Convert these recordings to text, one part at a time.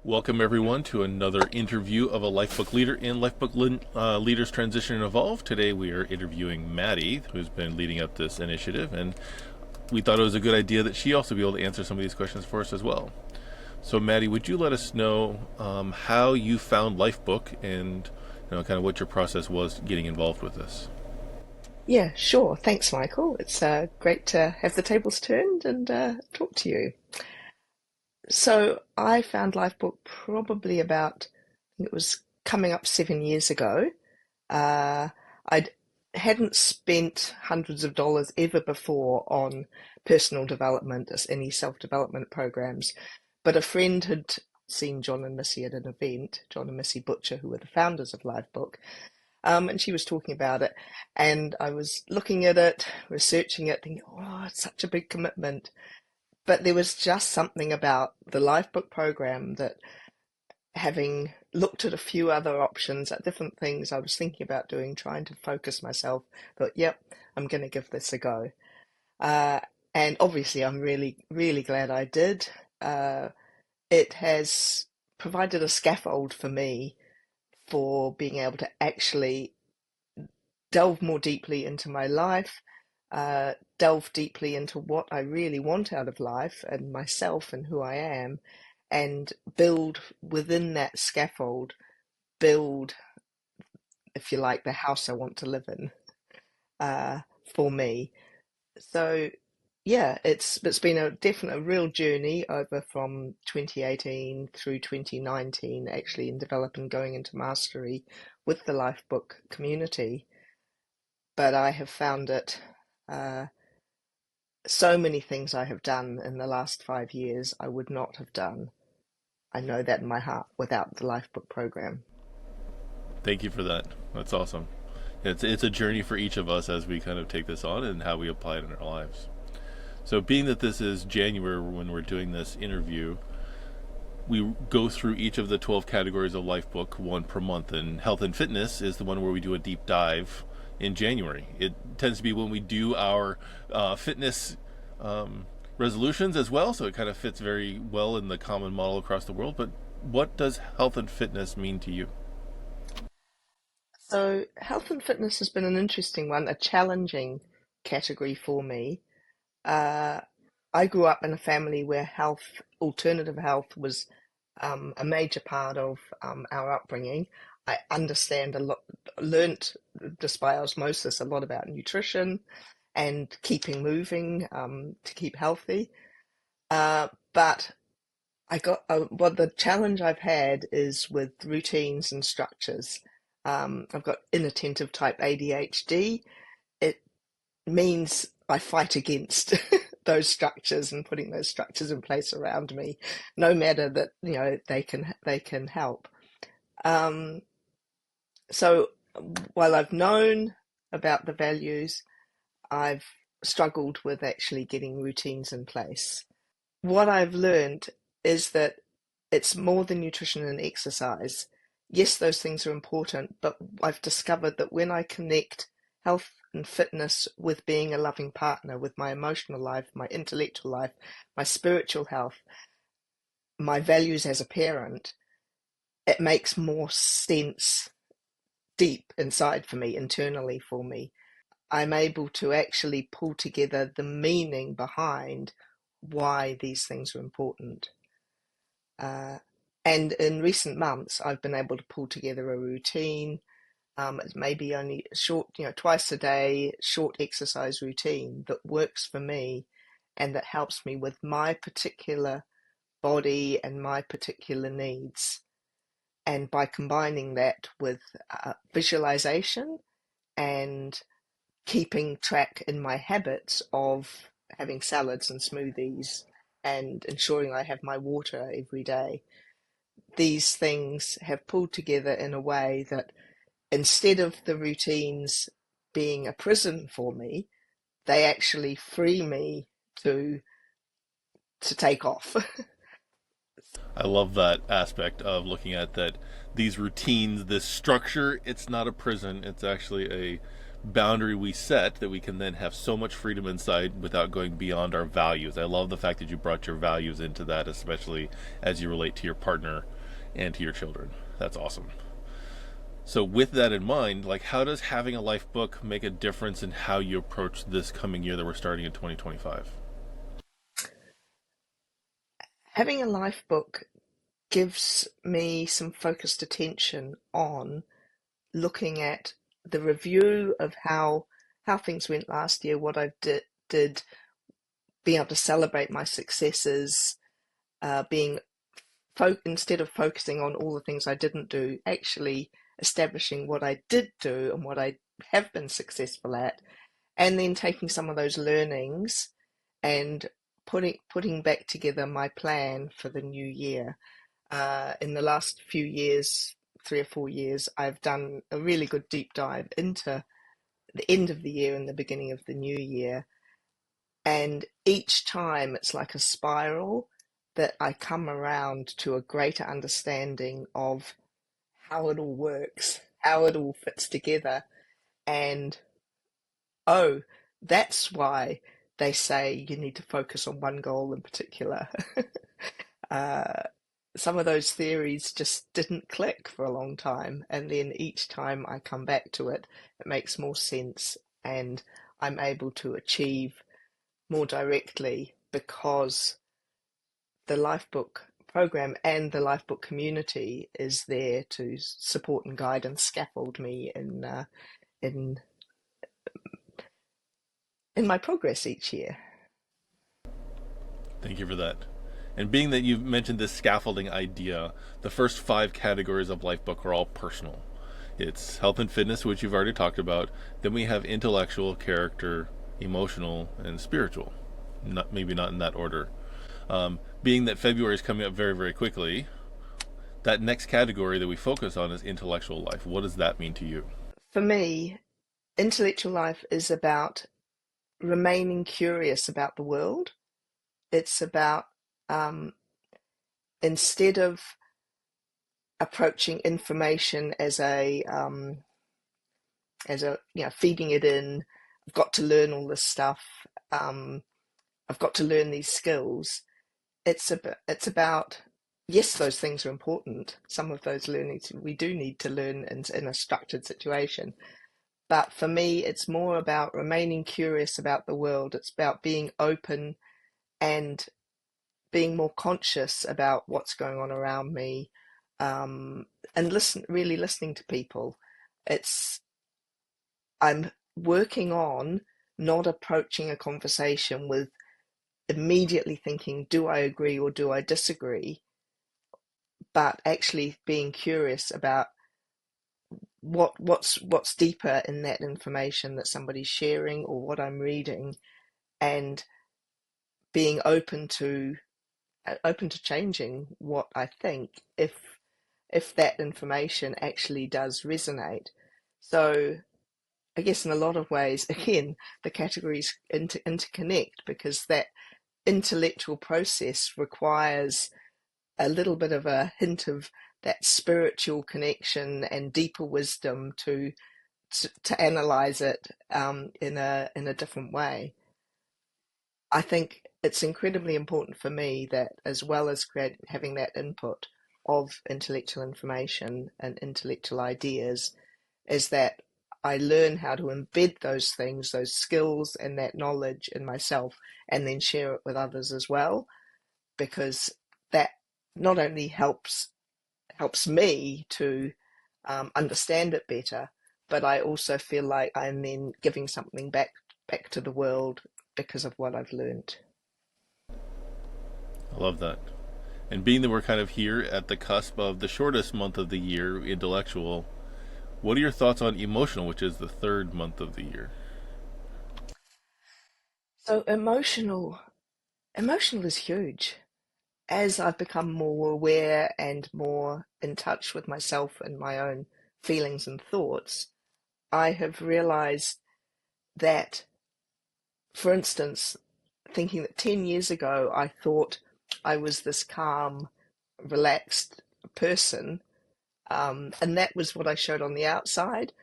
Welcome, everyone, to another interview of a Lifebook Leader in Leaders Transition and Evolve. Today, we are interviewing Maddy, who's been leading up this initiative, and we thought it was a good idea that she also be able to answer some of these questions for us as well. So, Maddy, would you let us know how you found Lifebook and kind of what your process was getting involved with this? Yeah, sure. Thanks, Michael. It's great to have the tables turned and talk to you. So I found Lifebook probably about, I think it was coming up 7 years ago. I hadn't spent hundreds of dollars ever before on personal development, as any self-development programs, but a friend had seen John and Missy at an event, John and Missy Butcher, who were the founders of Lifebook, and she was talking about it, and I was looking at it, researching it, thinking, oh, it's such a big commitment. But there was just something about the Lifebook program that, having looked at a few other options at different things I was thinking about doing, trying to focus myself, thought, yep, I'm going to give this a go. Uh, and obviously, I'm really, really glad I did. It has provided a scaffold for me for being able to actually delve more deeply into my life, delve deeply into what I really want out of life and myself and who I am, and build within that scaffold, build, if you like, the house I want to live in for me. So yeah, it's been a definite real journey over from 2018 through 2019, actually, in developing, going into mastery with the Lifebook community. But I have found it, uh, so many things I have done in the last 5 years I would not have done. I know that in my heart without the Lifebook program. Thank you for that. That's awesome. It's a journey for each of us as we kind of take this on and how we apply it in our lives. So, being that this is January when we're doing this interview, we go through each of the 12 categories of Lifebook, one per month, and health and fitness is the one where we do a deep dive in January. It tends to be when we do our fitness resolutions as well, so it kind of fits very well in the common model across the world. But what does health and fitness mean to you? So, health and fitness has been an interesting one, a challenging category for me. Uh, I grew up in a family where health, alternative health, was a major part of our upbringing. I understand a lot, learnt just by osmosis a lot about nutrition and keeping moving to keep healthy. But I got well, the challenge I've had is with routines and structures. I've got inattentive type ADHD. It means I fight against those structures and putting those structures in place around me, no matter that they can help. Um, so while I've known about the values, I've struggled with actually getting routines in place. What I've learned is that it's more than nutrition and exercise. Yes, those things are important, but I've discovered that when I connect health and fitness with being a loving partner, with my emotional life, my intellectual life, my spiritual health, my values as a parent, it makes more sense deep inside for me, internally for me. I'm able to actually pull together the meaning behind why these things are important. Uh, and in recent months, I've been able to pull together a routine. It's maybe only a short, twice a day, short exercise routine that works for me and that helps me with my particular body and my particular needs. And by combining that with visualization and keeping track in my habits of having salads and smoothies and ensuring I have my water every day, these things have pulled together in a way that, instead of the routines being a prison for me, they actually free me to take off. I love that aspect of looking at that these routines, this structure, it's not a prison, it's actually a boundary we set that we can then have so much freedom inside without going beyond our values. I love the fact that you brought your values into that, especially as you relate to your partner and to your children. That's awesome. So with that in mind, like, how does having a life book make a difference in how you approach this coming year that we're starting in 2025? Having a life book gives me some focused attention on looking at the review of how things went last year, what I did, being able to celebrate my successes, being instead of focusing on all the things I didn't do, actually establishing what I did do and what I have been successful at, and then taking some of those learnings and putting back together my plan for the new year. In the last few years, 3 or 4 years, I've done a really good deep dive into the end of the year and the beginning of the new year. And each time it's like a spiral that I come around to a greater understanding of how it all works, how it all fits together. And oh, that's why they say you need to focus on one goal in particular. uh, some of those theories just didn't click for a long time. And then each time I come back to it, it makes more sense and I'm able to achieve more directly because the Lifebook program and the Lifebook community is there to support and guide and scaffold me in in my progress each year. Thank you for that. And being that you've mentioned this scaffolding idea, the first five categories of Lifebook are all personal. It's health and fitness, which you've already talked about. Then we have intellectual, character, emotional, and spiritual. Maybe not in that order. Being that February is coming up very, very quickly, that next category that we focus on is intellectual life. What does that mean to you? For me, intellectual life is about remaining curious about the world. It's about um, instead of approaching information as a feeding it in. I've got to learn all this stuff. Um, I've got to learn these skills. It's about yes, those things are important. Some of those learnings we do need to learn in a structured situation. But for me, it's more about remaining curious about the world. It's about being open and being more conscious about what's going on around me, and really listening to people. It's I'm working on not approaching a conversation with immediately thinking, do I agree or do I disagree? But actually being curious about what's deeper in that information that somebody's sharing or what I'm reading, and being open to changing what I think if that information actually does resonate. So I guess in a lot of ways, again, the categories interconnect because that intellectual process requires a little bit of a hint of that spiritual connection and deeper wisdom to analyze it in a different way. I think it's incredibly important for me that, as well as having that input of intellectual information and intellectual ideas, is that I learn how to embed those things, those skills, and that knowledge in myself, and then share it with others as well, because that not only helps me to understand it better, but I also feel like I'm then giving something back to the world because of what I've learned. I love that. And being that we're kind of here at the cusp of the shortest month of the year, intellectual, what are your thoughts on emotional, which is the third month of the year? So emotional is huge. As I've become more aware and more in touch with myself and my own feelings and thoughts, I have realized that, for instance, thinking that 10 years ago I thought I was this calm, relaxed person, and that was what I showed on the outside.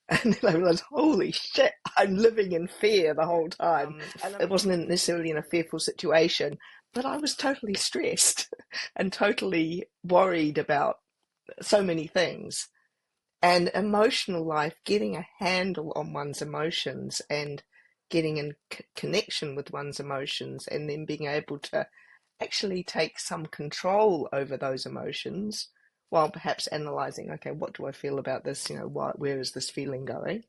And then I realized, holy shit, I'm living in fear the whole time. It wasn't necessarily in a fearful situation, but I was totally stressed and totally worried about so many things. And emotional life, getting a handle on one's emotions and getting in connection with one's emotions, and then being able to actually take some control over those emotions while perhaps analyzing, okay, what do I feel about this? Where is this feeling going?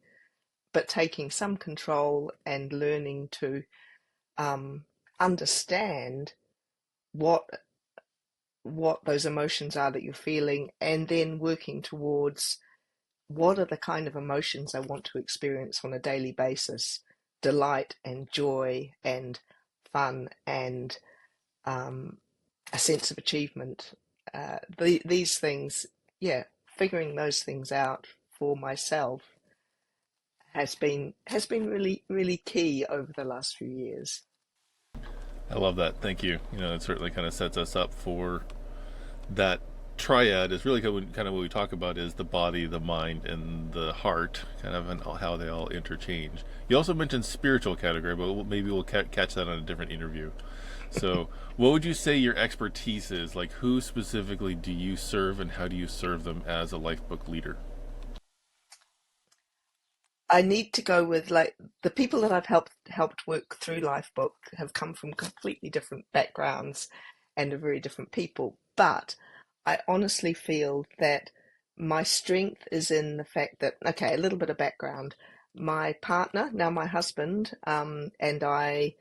But taking some control and learning to um, understand what what those emotions are that you're feeling, and then working towards what are the kind of emotions I want to experience on a daily basis: delight and joy and fun and um, a sense of achievement. These things, yeah, figuring those things out for myself has been really really key over the last few years. I love that. Thank you. It certainly kind of sets us up for that triad. Is really kind of what we talk about is the body, the mind, and the heart, kind of, and how they all interchange. You also mentioned spiritual category, but maybe we'll catch that on a different interview. So, what would you say your expertise is? Like, who specifically do you serve, and how do you serve them as a life book leader? I need to go with, like, the people that I've helped work through Lifebook have come from completely different backgrounds and are very different people. But I honestly feel that my strength is in the fact that, okay, a little bit of background. My partner, now my husband, and I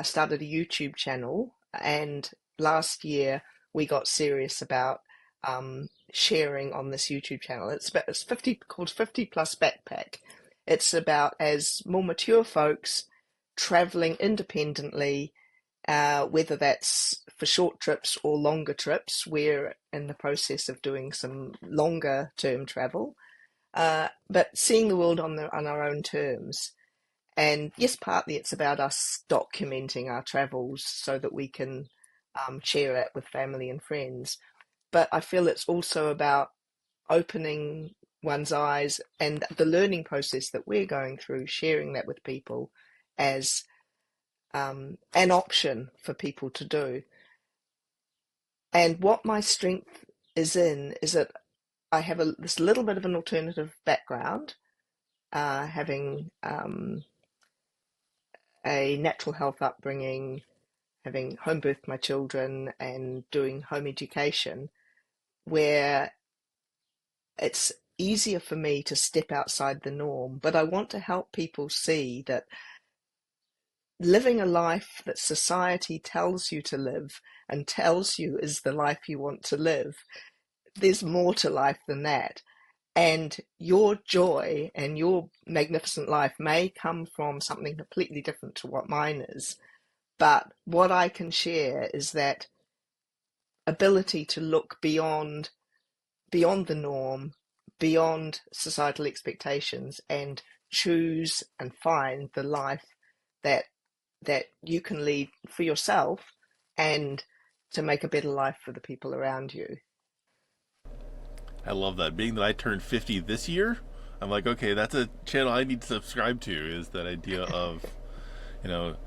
started a YouTube channel, and last year we got serious about sharing on this YouTube channel. It's 50, called 50 Plus Backpack. It's about, as more mature folks, traveling independently, whether that's for short trips or longer trips. We're in the process of doing some longer term travel, but seeing the world on our own terms. And yes, partly it's about us documenting our travels so that we can share it with family and friends. But I feel it's also about opening one's eyes and the learning process that we're going through, sharing that with people as an option for people to do. And what my strength is in is that I have this little bit of an alternative background, having a natural health upbringing, having home birthed my children, and doing home education, where it's easier for me to step outside the norm. But I want to help people see that living a life that society tells you to live and tells you is the life you want to live, there's more to life than that. And your joy and your magnificent life may come from something completely different to what mine is. But what I can share is that ability to look beyond the norm, beyond societal expectations, and choose and find the life that you can lead for yourself, and to make a better life for the people around you. I love that. Being that I turned 50 this year, I'm like, okay, that's a channel I need to subscribe to. Is that idea of, you know,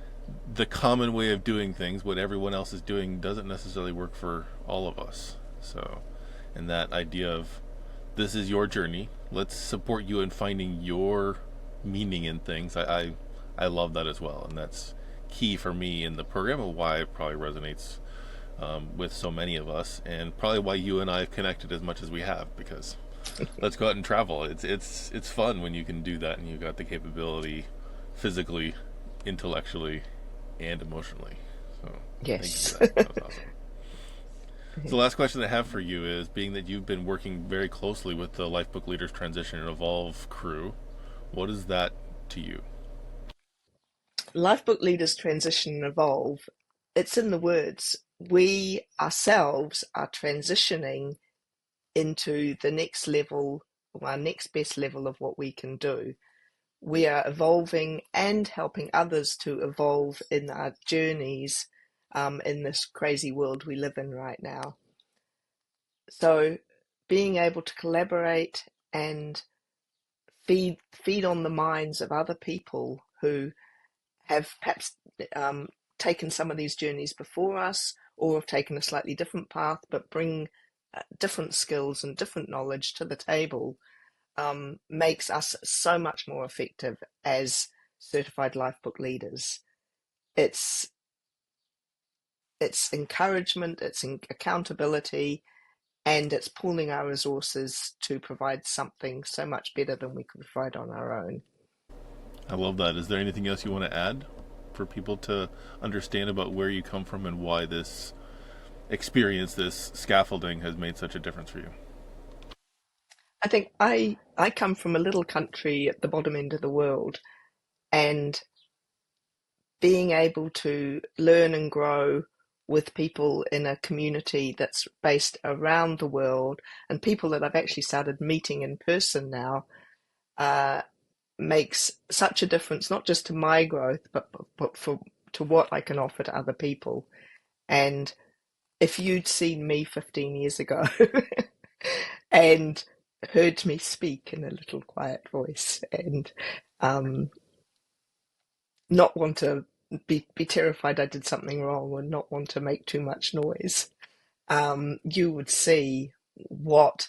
the common way of doing things, what everyone else is doing, doesn't necessarily work for all of us. So, and that idea of this is your journey. Let's support you in finding your meaning in things. I love that as well, and that's key for me in the program, and why it probably resonates with so many of us, and probably why you and I have connected as much as we have. Because let's go out and travel. It's fun when you can do that, and you've got the capability, physically, intellectually, and emotionally. So thank you for Yes. that. That was awesome. So the last question I have for you is, being that you've been working very closely with the Lifebook Leaders Transition and Evolve crew, what is that to you? Lifebook Leaders Transition and Evolve, it's in the words. We ourselves are transitioning into the next level, or our next best level of what we can do. We are evolving and helping others to evolve in our journeys, in this crazy world we live in right now. So being able to collaborate and feed on the minds of other people who have perhaps taken some of these journeys before us, or have taken a slightly different path, but bring different skills and different knowledge to the table, makes us so much more effective as certified lifebook leaders. It's it's encouragement, it's accountability, and it's pooling our resources to provide something so much better than we could provide on our own. I love that. Is there anything else you want to add for people to understand about where you come from and why this experience, this scaffolding, has made such a difference for you? I think I come from a little country at the bottom end of the world, and being able to learn and grow with people in a community that's based around the world, and people that I've actually started meeting in person now, uh, makes such a difference, not just to my growth, but for to what I can offer to other people. And if you'd seen me 15 years ago and heard me speak in a little quiet voice, and um, not want to be terrified I did something wrong, or not want to make too much noise, you would see what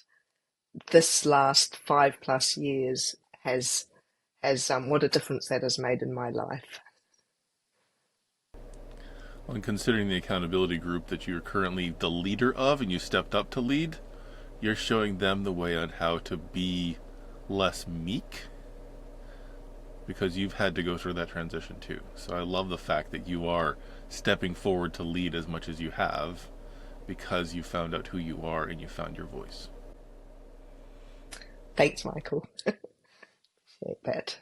this last 5+ years has what a difference that has made in my life. Well, and considering the accountability group that you're currently the leader of and you stepped up to lead, you're showing them the way on how to be less meek because you've had to go through that transition too. So I love the fact that you are stepping forward to lead as much as you have because you found out who you are and you found your voice. Thanks, Michael. Appreciate that.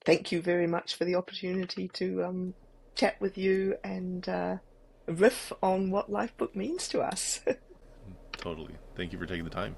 Thank you very much for the opportunity to chat with you and riff on what Lifebook means to us. Totally. Thank you for taking the time.